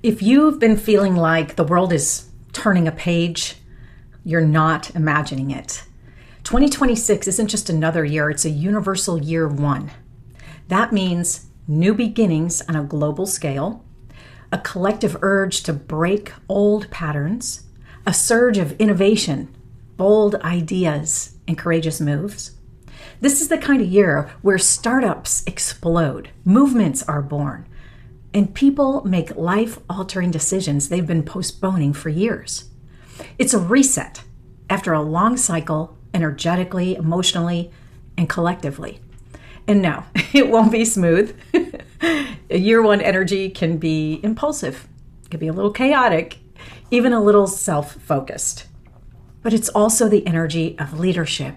If you've been feeling like the world is turning a page, you're not imagining it. 2026 isn't just another year, it's a universal year one. That means new beginnings on a global scale, a collective urge to break old patterns, a surge of innovation, bold ideas, and courageous moves. This is the kind of year where startups explode, movements are born, and people make life-altering decisions they've been postponing for years. It's a reset after a long cycle, energetically, emotionally, and collectively. And no, it won't be smooth. Year one energy can be impulsive, it can be a little chaotic, even a little self-focused. But it's also the energy of leadership,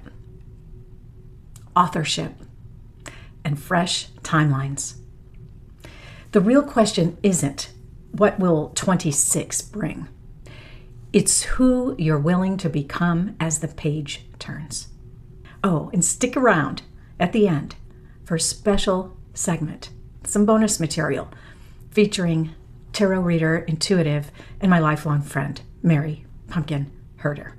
authorship, and fresh timelines. The real question isn't, what will 26 bring? It's who you're willing to become as the page turns. Oh, and stick around at the end for a special segment, some bonus material featuring tarot reader, intuitive, and my lifelong friend, Mary Pumpkin Herder.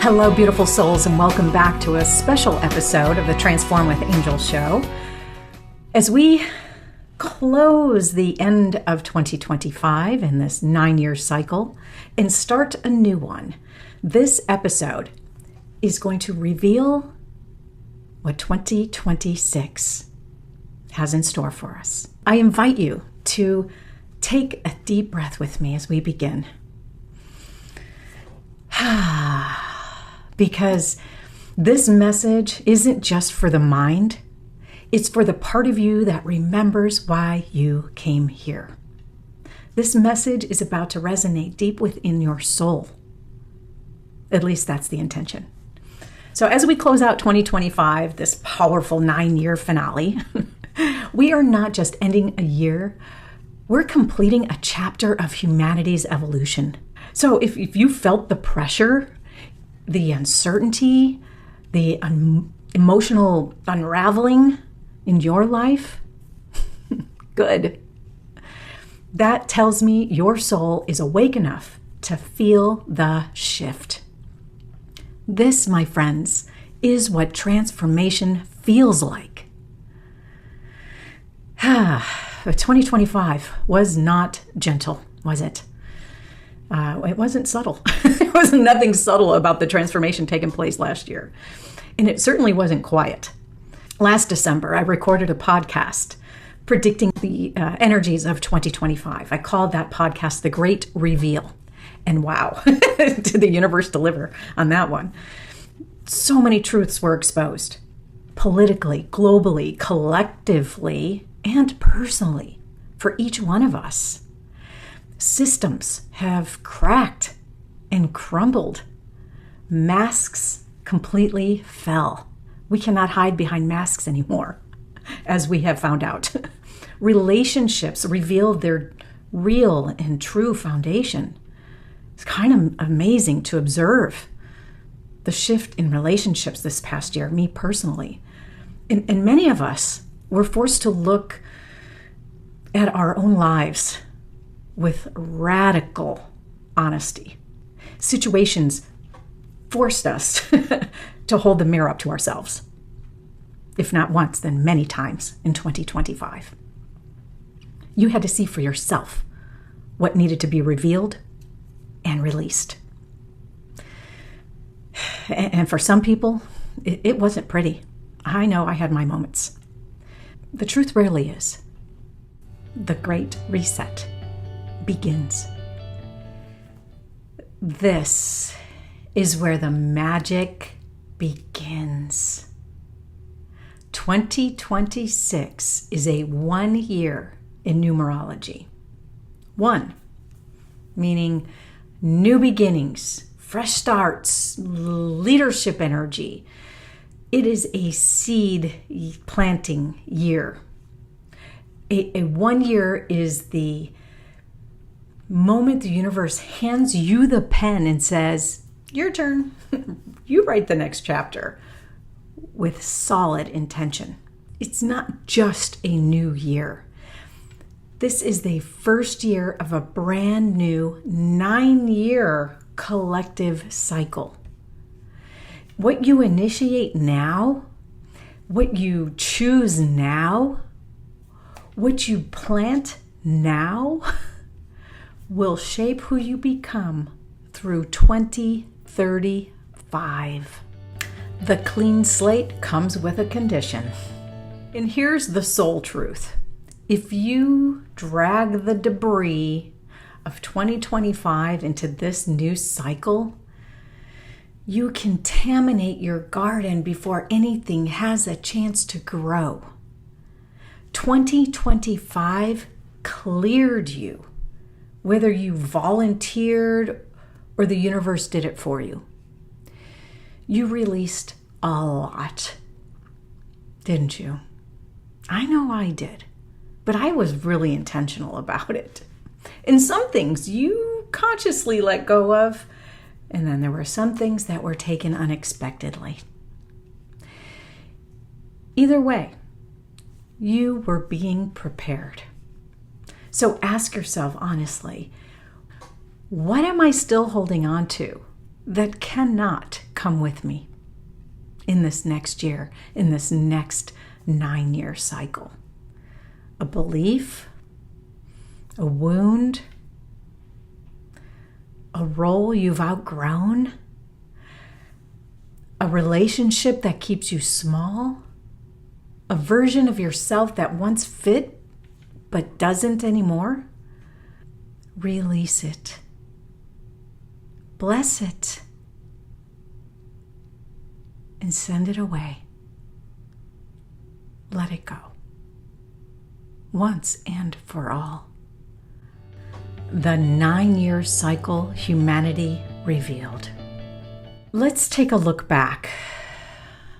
Hello, beautiful souls, and welcome back to a special episode of the Transform with Angel show. As we close the end of 2025 in this 9-year cycle and start a new one, this episode is going to reveal what 2026 has in store for us. I invite you to take a deep breath with me as we begin. Because this message isn't just for the mind, it's for the part of you that remembers why you came here. This message is about to resonate deep within your soul. At least that's the intention. So as we close out 2025, this powerful 9-year finale, we are not just ending a year, we're completing a chapter of humanity's evolution. So if you felt the pressure, the uncertainty, the emotional unraveling in your life, good. That tells me your soul is awake enough to feel the shift. This, my friends, is what transformation feels like. 2025 was not gentle, was it? It wasn't subtle. There was nothing subtle about the transformation taking place last year. And it certainly wasn't quiet. Last December, I recorded a podcast predicting the energies of 2025. I called that podcast The Great Reveal. And wow, did the universe deliver on that one. So many truths were exposed. Politically, globally, collectively, and personally for each one of us. Systems have cracked and crumbled. Masks completely fell. We cannot hide behind masks anymore, as we have found out. Relationships revealed their real and true foundation. It's kind of amazing to observe the shift in relationships this past year, me personally. And many of us were forced to look at our own lives with radical honesty. Situations forced us to hold the mirror up to ourselves. If not once, then many times in 2025. You had to see for yourself what needed to be revealed and released. And for some people, it wasn't pretty. I know I had my moments. The truth rarely is. The Great Reset begins. This is where the magic begins. 2026 is a 1 year in numerology. 1, meaning new beginnings, fresh starts, leadership energy. It is a seed planting year. A 1 year is the moment the universe hands you the pen and says, your turn, you write the next chapter with solid intention. It's not just a new year. This is the first year of a brand new 9-year collective cycle. What you initiate now, what you choose now, what you plant now will shape who you become through 2035. The clean slate comes with a condition. And here's the soul truth. If you drag the debris of 2025 into this new cycle, you contaminate your garden before anything has a chance to grow. 2025 cleared you, whether you volunteered or the universe did it for you. You released a lot, didn't you? I know I did, but I was really intentional about it. And some things you consciously let go of, and then there were some things that were taken unexpectedly. Either way, you were being prepared. So ask yourself honestly, what am I still holding on to that cannot come with me in this next year, in this next 9-year cycle? A belief, a wound, a role you've outgrown, a relationship that keeps you small, a version of yourself that once fit but doesn't anymore. Release it. Bless it. And send it away. Let it go. Once and for all. The 9-year cycle humanity revealed. Let's take a look back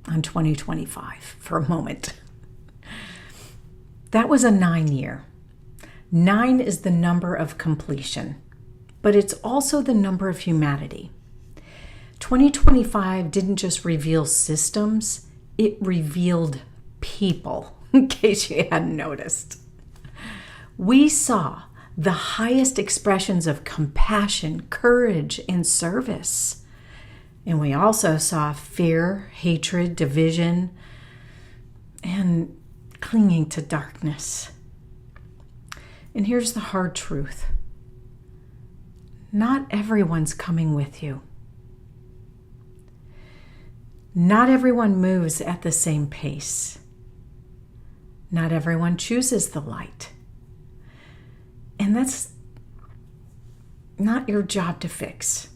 on 2025 for a moment. That was a 9-year. 9 is the number of completion, but it's also the number of humanity. 2025 didn't just reveal systems, it revealed people, in case you hadn't noticed. We saw the highest expressions of compassion, courage, and service. And we also saw fear, hatred, division, and clinging to darkness. And here's the hard truth. Not everyone's coming with you. Not everyone moves at the same pace. Not everyone chooses the light. And that's not your job to fix.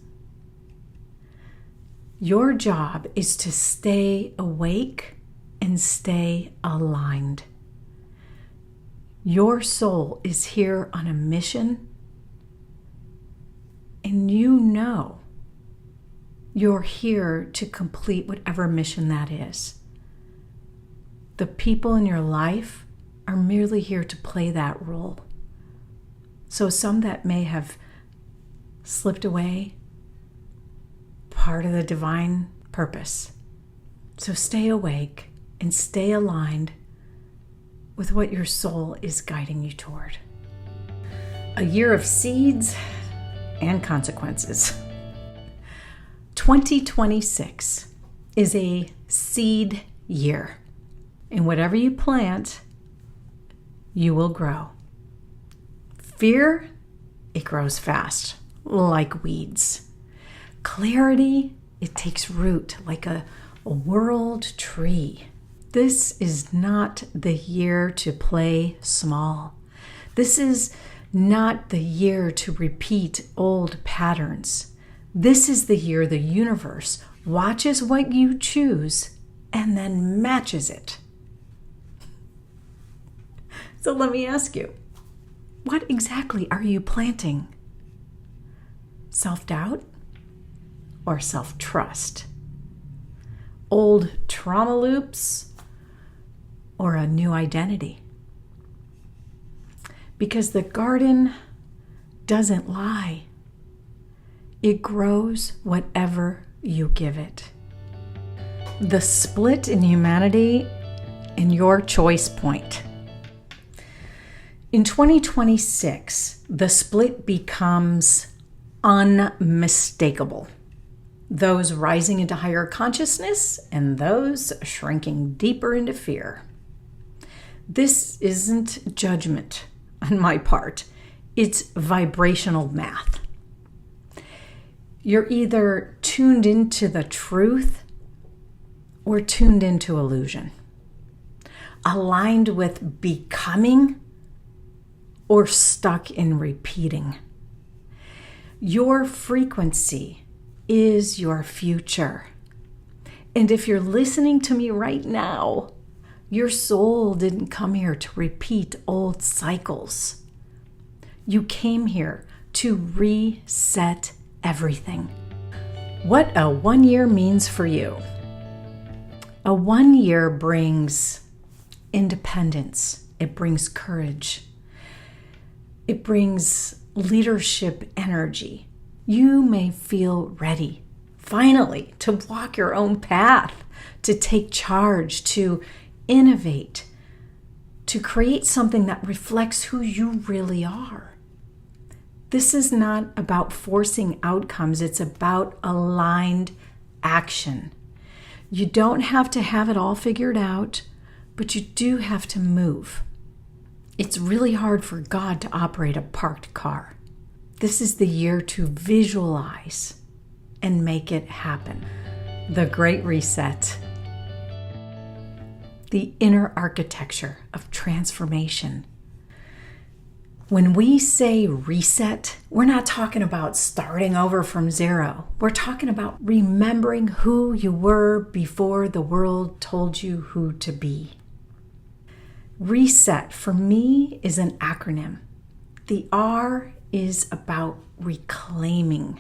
Your job is to stay awake and stay aligned. Your soul is here on a mission, and you know you're here to complete whatever mission that is. The people in your life are merely here to play that role. So some that may have slipped away, part of the divine purpose. So stay awake and stay aligned with what your soul is guiding you toward. A year of seeds and consequences. 2026 is a seed year. And whatever you plant, you will grow. Fear, it grows fast, like weeds. Clarity, it takes root like a world tree. This is not the year to play small. This is not the year to repeat old patterns. This is the year the universe watches what you choose and then matches it. So let me ask you, what exactly are you planting? Self-doubt or self-trust? Old trauma loops or a new identity? Because the garden doesn't lie. It grows whatever you give it. The split in humanity and your choice point. In 2026, the split becomes unmistakable. Those rising into higher consciousness and those shrinking deeper into fear. This isn't judgment on my part. It's vibrational math. You're either tuned into the truth or tuned into illusion. Aligned with becoming or stuck in repeating. Your frequency is your future. And if you're listening to me right now, your soul didn't come here to repeat old cycles. You came here to reset everything. What a 1 year means for you. A 1 year brings independence. It brings courage. It brings leadership energy. You may feel ready, finally, to walk your own path, to take charge, to innovate, to create something that reflects who you really are. This is not about forcing outcomes. It's about aligned action. You don't have to have it all figured out, but you do have to move. It's really hard for God to operate a parked car. This is the year to visualize and make it happen. The Great Reset. The inner architecture of transformation. When we say reset, we're not talking about starting over from zero. We're talking about remembering who you were before the world told you who to be. Reset for me is an acronym. The R is about reclaiming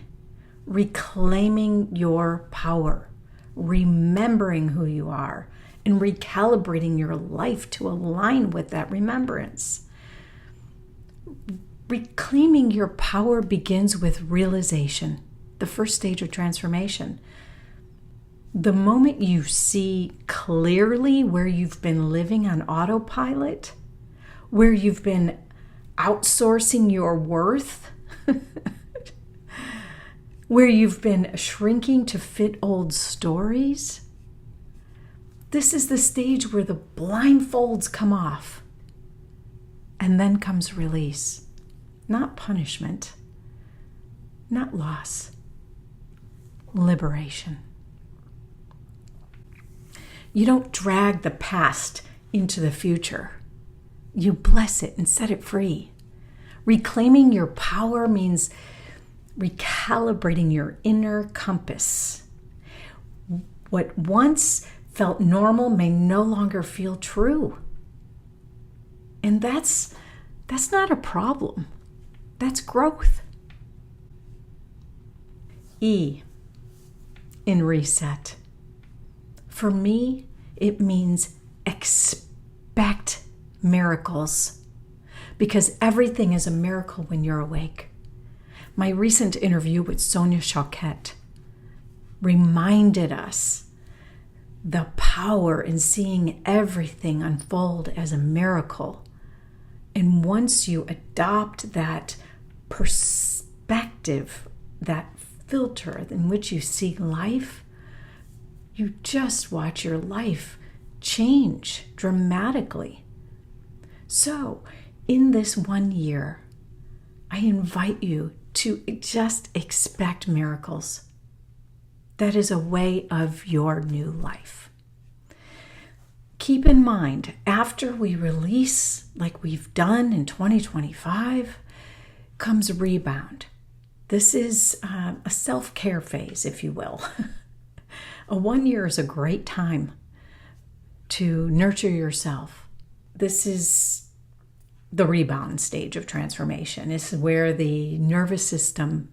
your power, remembering who you are, and recalibrating your life to align with that remembrance. Reclaiming your power begins with realization, the first stage of transformation. The moment you see clearly where you've been living on autopilot, where you've been outsourcing your worth, where you've been shrinking to fit old stories, this is the stage where the blindfolds come off. And then comes release, not punishment, not loss, liberation. You don't drag the past into the future. You bless it and set it free. Reclaiming your power means recalibrating your inner compass. What once felt normal may no longer feel true. And that's not a problem. That's growth. E in reset. For me, it means expect miracles, because everything is a miracle when you're awake. My recent interview with Sonia Choquette reminded us the power in seeing everything unfold as a miracle. And once you adopt that perspective, that filter in which you see life, you just watch your life change dramatically. So, in this 1 year, I invite you to just expect miracles. That is a way of your new life. Keep in mind, after we release, like we've done in 2025, comes a rebound. This is a self-care phase, if you will. A 1 year is a great time to nurture yourself. This is the rebound stage of transformation. It's where the nervous system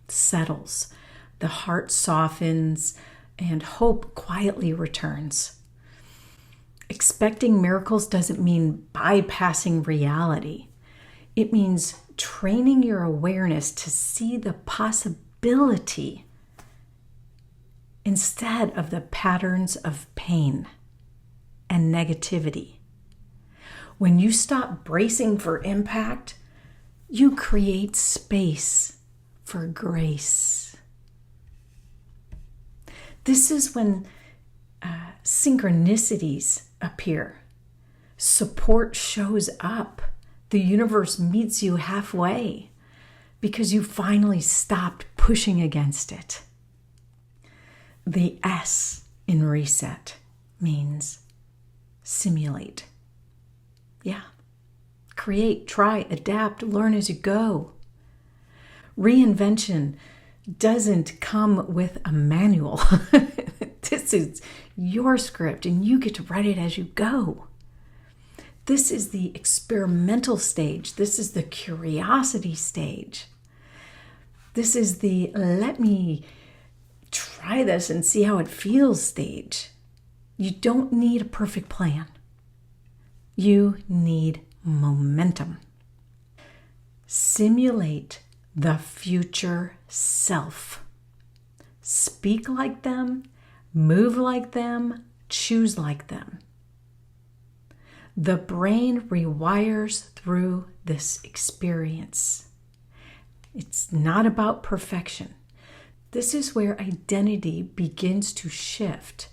settles, the heart softens, and hope quietly returns. Expecting miracles doesn't mean bypassing reality. It means training your awareness to see the possibility instead of the patterns of pain and negativity. When you stop bracing for impact, you create space for grace. This is when synchronicities appear. Support shows up. The universe meets you halfway because you finally stopped pushing against it. The S in reset means simulate. Yeah. Create, try, adapt, learn as you go. Reinvention doesn't come with a manual. This is your script and you get to write it as you go. This is the experimental stage. This is the curiosity stage. This is the let me try this and see how it feels stage. You don't need a perfect plan. You need momentum. Simulate the future self. Speak like them, move like them, choose like them. The brain rewires through this experience. It's not about perfection. This is where identity begins to shift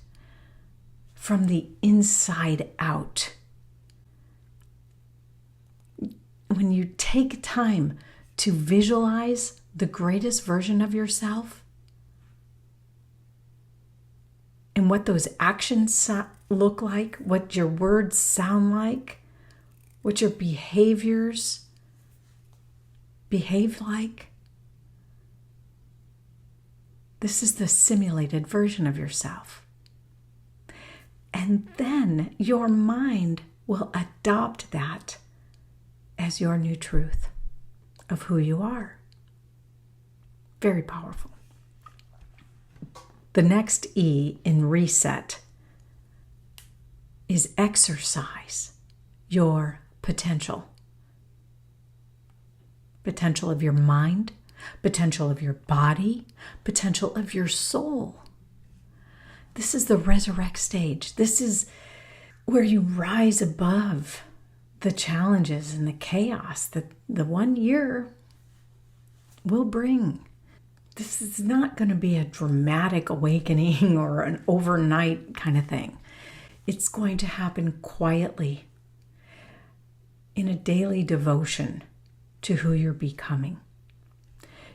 from the inside out. When you take time to visualize the greatest version of yourself and what those actions look like, what your words sound like, what your behaviors behave like, this is the simulated version of yourself. And then your mind will adopt that as your new truth of who you are. Very powerful. The next E in reset is exercise your potential. Potential of your mind, potential of your body, potential of your soul. This is the resurrect stage. This is where you rise above the challenges and the chaos that the 1 year will bring. This is not going to be a dramatic awakening or an overnight kind of thing. It's going to happen quietly in a daily devotion to who you're becoming.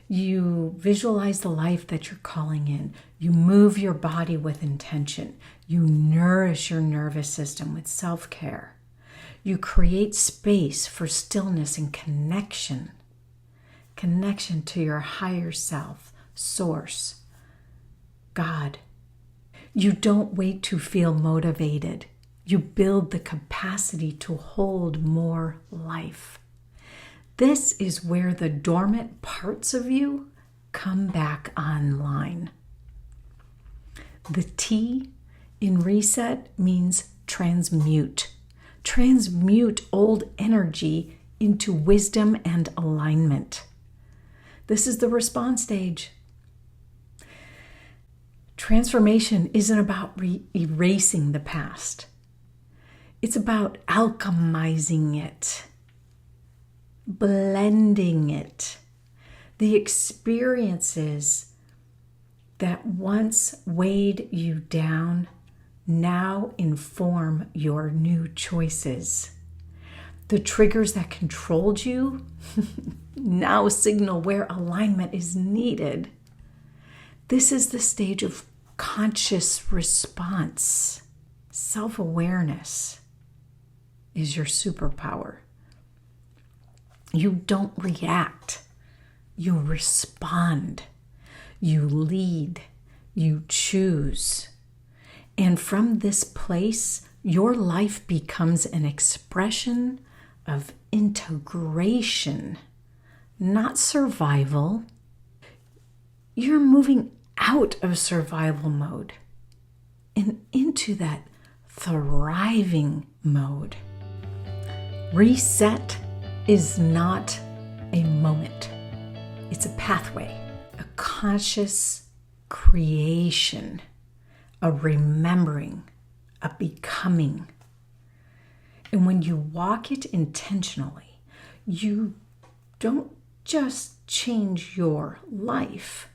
You visualize the life that you're calling in. You move your body with intention. You nourish your nervous system with self-care. You create space for stillness and connection. Connection to your higher self, source, God. You don't wait to feel motivated. You build the capacity to hold more life. This is where the dormant parts of you come back online. The T in reset means transmute. Transmute old energy into wisdom and alignment. This is the response stage. Transformation isn't about erasing the past. It's about alchemizing it, blending it. The experiences that once weighed you down now inform your new choices. The triggers that controlled you now signal where alignment is needed. This is the stage of conscious response. Self-awareness is your superpower. You don't react. You respond. You lead. You choose. And from this place, your life becomes an expression of integration, not survival. You're moving out of survival mode and into that thriving mode. Reset is not a moment. It's a pathway, a conscious creation, a remembering, a becoming. And when you walk it intentionally, you don't just change your life,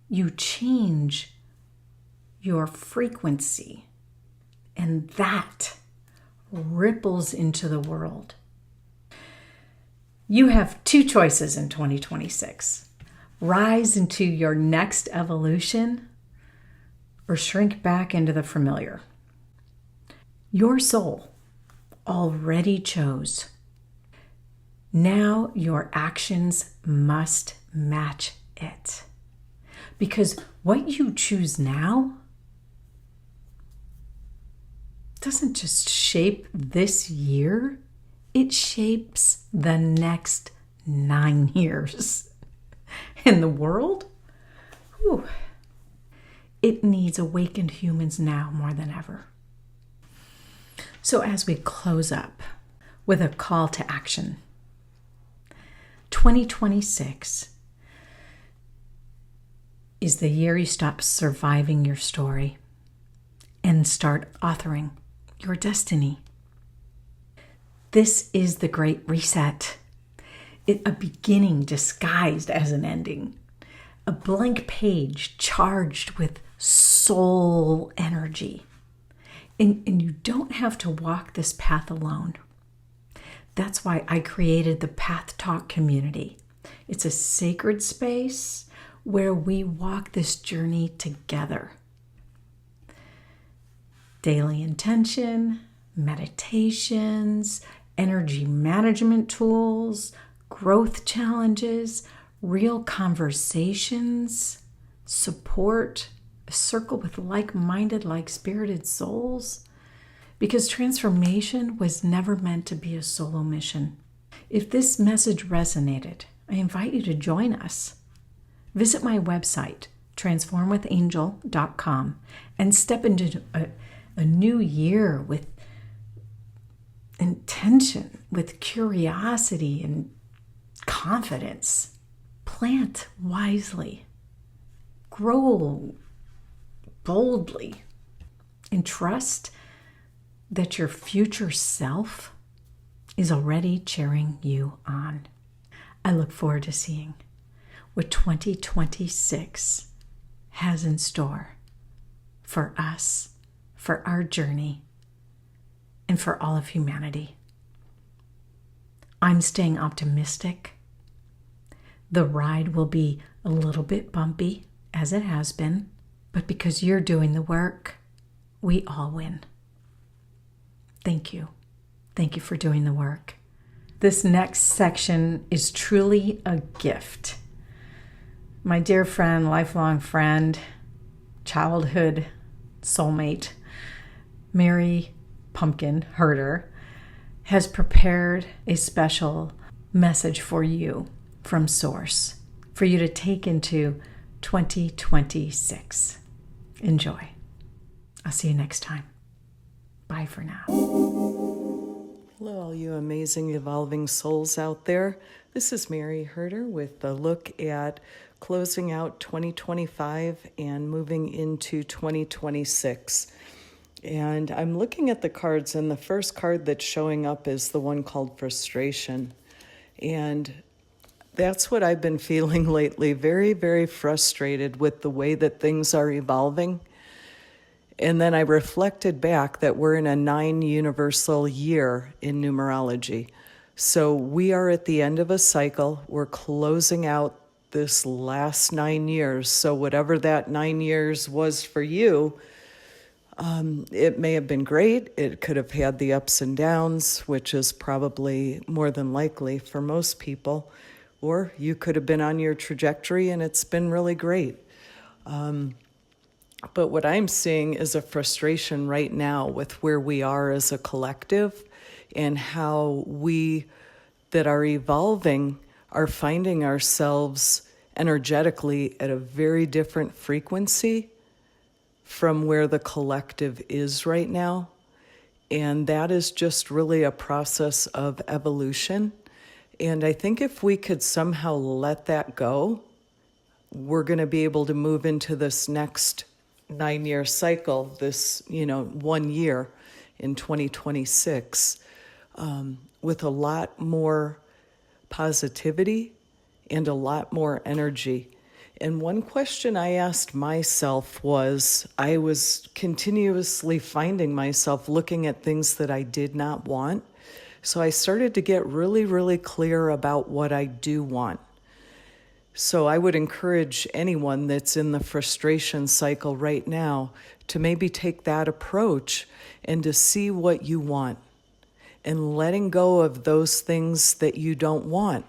you change your frequency. And that ripples into the world. You have two choices in 2026. Rise into your next evolution or shrink back into the familiar. Your soul already chose. Now your actions must match it. Because what you choose now doesn't just shape this year, it shapes the next 9 years. And the world, it needs awakened humans now more than ever. So as we close up with a call to action, 2026 is the year you stop surviving your story and start authoring your destiny. This is the Great Reset. A beginning disguised as an ending. A blank page charged with soul energy. And you don't have to walk this path alone. That's why I created the Path Talk community. It's a sacred space where we walk this journey together. Daily intention, meditations, energy management tools, growth challenges, real conversations, support, a circle with like-minded, like-spirited souls. Because transformation was never meant to be a solo mission. If this message resonated, I invite you to join us. Visit my website, transformwithangel.com, and step into a new year with intention, with curiosity and confidence. Plant wisely. Grow boldly. And trust that your future self is already cheering you on. I look forward to seeing what 2026 has in store for us, for our journey, and for all of humanity. I'm staying optimistic. The ride will be a little bit bumpy, as it has been, but because you're doing the work, we all win. Thank you. Thank you for doing the work. This next section is truly a gift. My dear friend, lifelong friend, childhood soulmate, Mary Pumpkin Herder, has prepared a special message for you from Source for you to take into 2026. Enjoy. I'll see you next time. Bye for now. Hello, all you amazing evolving souls out there. This is Mary Herder with a look at closing out 2025 and moving into 2026. And I'm looking at the cards, and the first card that's showing up is the one called Frustration. And that's what I've been feeling lately. Very, very frustrated with the way that things are evolving. And then I reflected back that we're in a 9 universal year in numerology. So we are at the end of a cycle. We're closing out this last 9 years. So whatever that 9 years was for you, it may have been great. It could have had the ups and downs, which is probably more than likely for most people. Or you could have been on your trajectory and it's been really great. But what I'm seeing is a frustration right now with where we are as a collective and how we that are evolving are finding ourselves energetically at a very different frequency from where the collective is right now. And that is just really a process of evolution. And I think if we could somehow let that go, we're going to be able to move into this next 9-year cycle, this, 1 year in 2026, with a lot more positivity and a lot more energy. And one question I asked myself was, I was continuously finding myself looking at things that I did not want. So I started to get really, really clear about what I do want. So I would encourage anyone that's in the frustration cycle right now to maybe take that approach and to see what you want and letting go of those things that you don't want.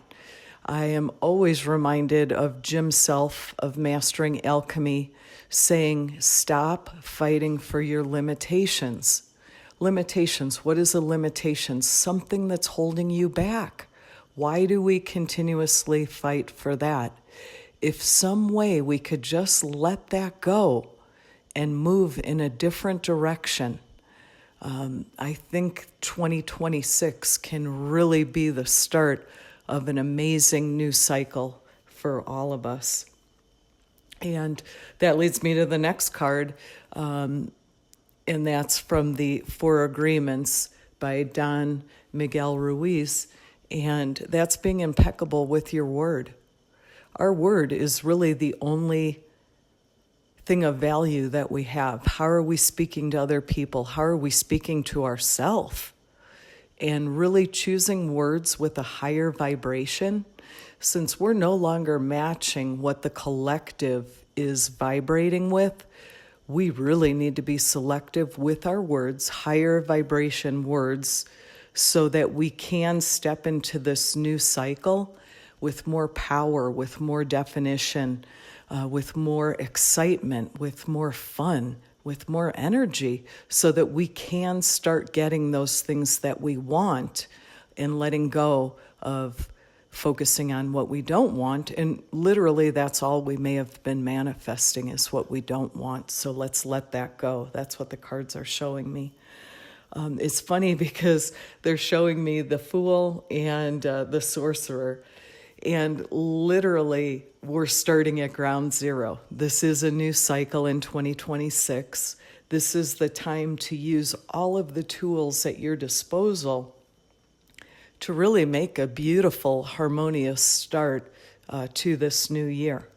I am always reminded of Jim Self of Mastering Alchemy saying, stop fighting for your limitations. Limitations, what is a limitation? Something that's holding you back. Why do we continuously fight for that? If some way we could just let that go and move in a different direction, I think 2026 can really be the start of an amazing new cycle for all of us. And that leads me to the next card, and that's from the Four Agreements by Don Miguel Ruiz, and that's being impeccable with your word. Our word is really the only thing of value that we have. How are we speaking to other people? How are we speaking to ourselves? And really choosing words with a higher vibration, since we're no longer matching what the collective is vibrating with, we really need to be selective with our words, higher vibration words, so that we can step into this new cycle with more power, with more definition, with more excitement, with more fun, with more energy, so that we can start getting those things that we want and letting go of focusing on what we don't want. And literally, that's all we may have been manifesting, is what we don't want. So let's let that go. That's what the cards are showing me. It's funny because they're showing me the Fool and the Sorcerer. And literally, we're starting at ground zero. This is a new cycle in 2026. This is the time to use all of the tools at your disposal to really make a beautiful, harmonious start to this new year.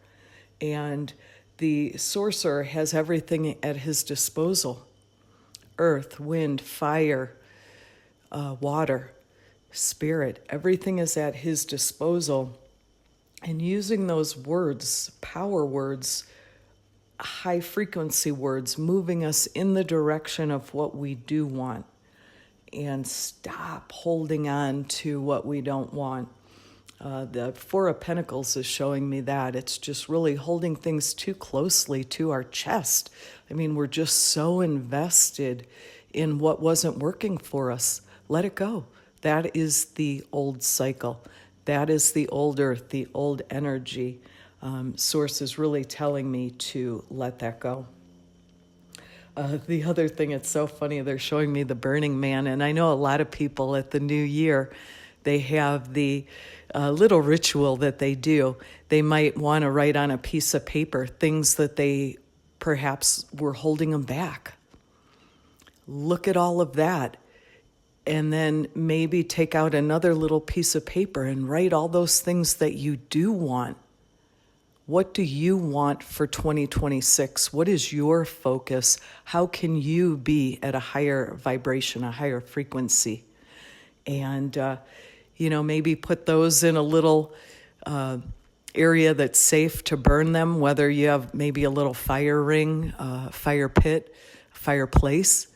And the Sorcerer has everything at his disposal: earth, wind, fire, water, spirit. Everything is at his disposal. And using those words, power words, high frequency words, moving us in the direction of what we do want, and stop holding on to what we don't want. The Four of Pentacles is showing me that. It's just really holding things too closely to our chest. I mean, we're just so invested in what wasn't working for us. Let it go. That is the old cycle. That is the old earth, the old energy. Source is really telling me to let that go. The other thing, it's so funny, they're showing me the Burning Man, and I know a lot of people at the new year, they have the little ritual that they do. They might want to write on a piece of paper things that they perhaps were holding them back. Look at all of that. And then maybe take out another little piece of paper and write all those things that you do want. What do you want for 2026? What is your focus? How can you be at a higher vibration, a higher frequency? And, maybe put those in a little area that's safe to burn them, whether you have maybe a little fire ring, fire pit, fireplace.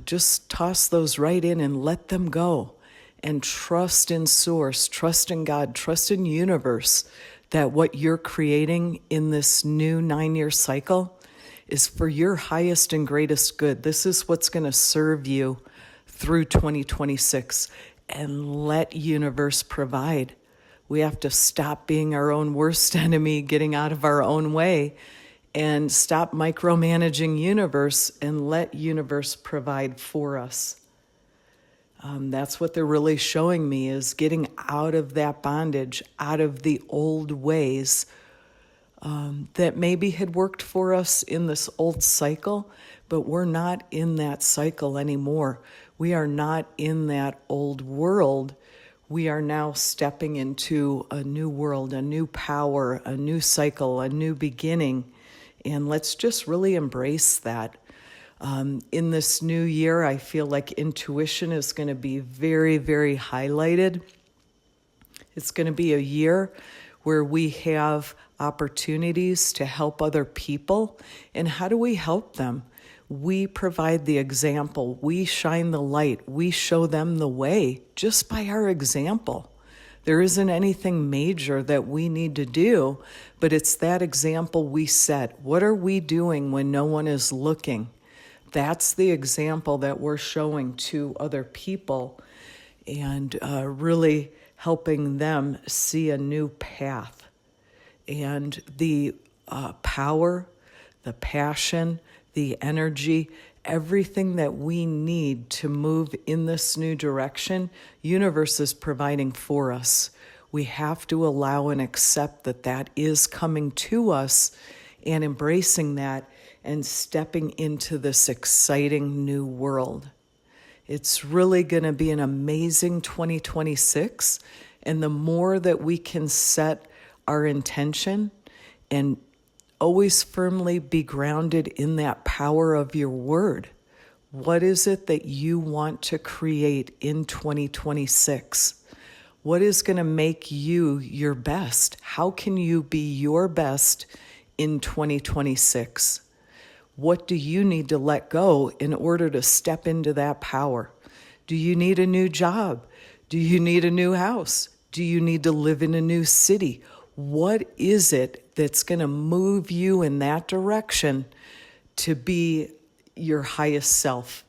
Just toss those right in and let them go, and trust in Source, trust in God, trust in universe, that what you're creating in this new 9-year cycle is for your highest and greatest good. This is what's going to serve you through 2026, and let universe provide. We have to stop being our own worst enemy, getting out of our own way, and stop micromanaging universe and let universe provide for us. That's what they're really showing me, is getting out of that bondage, out of the old ways that maybe had worked for us in this old cycle, but we're not in that cycle anymore. We are not in that old world. We are now stepping into a new world, a new power, a new cycle, a new beginning. And let's just really embrace that. In this new year, I feel like intuition is going to be very, very highlighted. It's going to be a year where we have opportunities to help other people. And how do we help them? We provide the example. We shine the light. We show them the way just by our example. There isn't anything major that we need to do, but it's that example we set. What are we doing when no one is looking? That's the example that we're showing to other people, and really helping them see a new path. And the power, the passion, the energy, everything that we need to move in this new direction, universe is providing for us. We have to allow and accept that that is coming to us, and embracing that and stepping into this exciting new world. It's really going to be an amazing 2026. And the more that we can set our intention and always firmly be grounded in that power of your word. What is it that you want to create in 2026? What is going to make you your best? How can you be your best in 2026? What do you need to let go in order to step into that power? Do you need a new job? Do you need a new house? Do you need to live in a new city? What is it that's going to move you in that direction to be your highest self,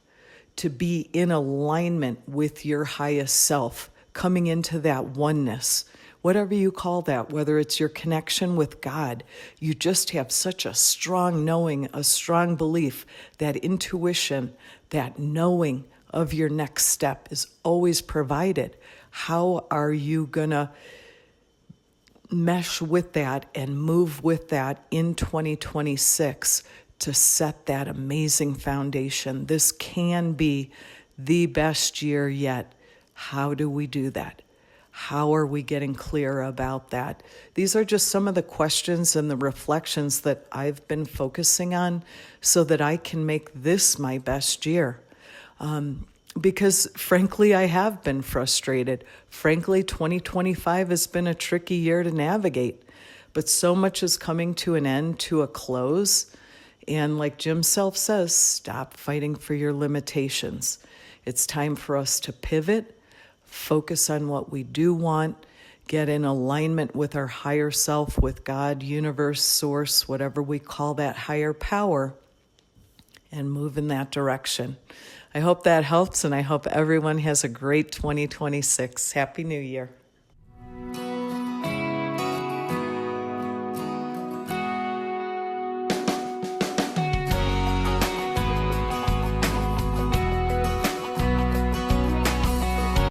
to be in alignment with your highest self, coming into that oneness? Whatever you call that, whether it's your connection with God, you just have such a strong knowing, a strong belief, that intuition, that knowing of your next step is always provided. How are you going to mesh with that and move with that in 2026 to set that amazing foundation? This can be the best year yet. How do we do that? How are we getting clear about that? These are just some of the questions and the reflections that I've been focusing on so that I can make this my best year. Because frankly, I have been frustrated. Frankly, 2025 has been a tricky year to navigate, but so much is coming to an end, to a close. And like Jim Self says, stop fighting for your limitations. It's time for us to pivot, focus on what we do want, get in alignment with our higher self, with God, universe, source, whatever we call that higher power, and move in that direction. I hope that helps, and I hope everyone has a great 2026. Happy New Year.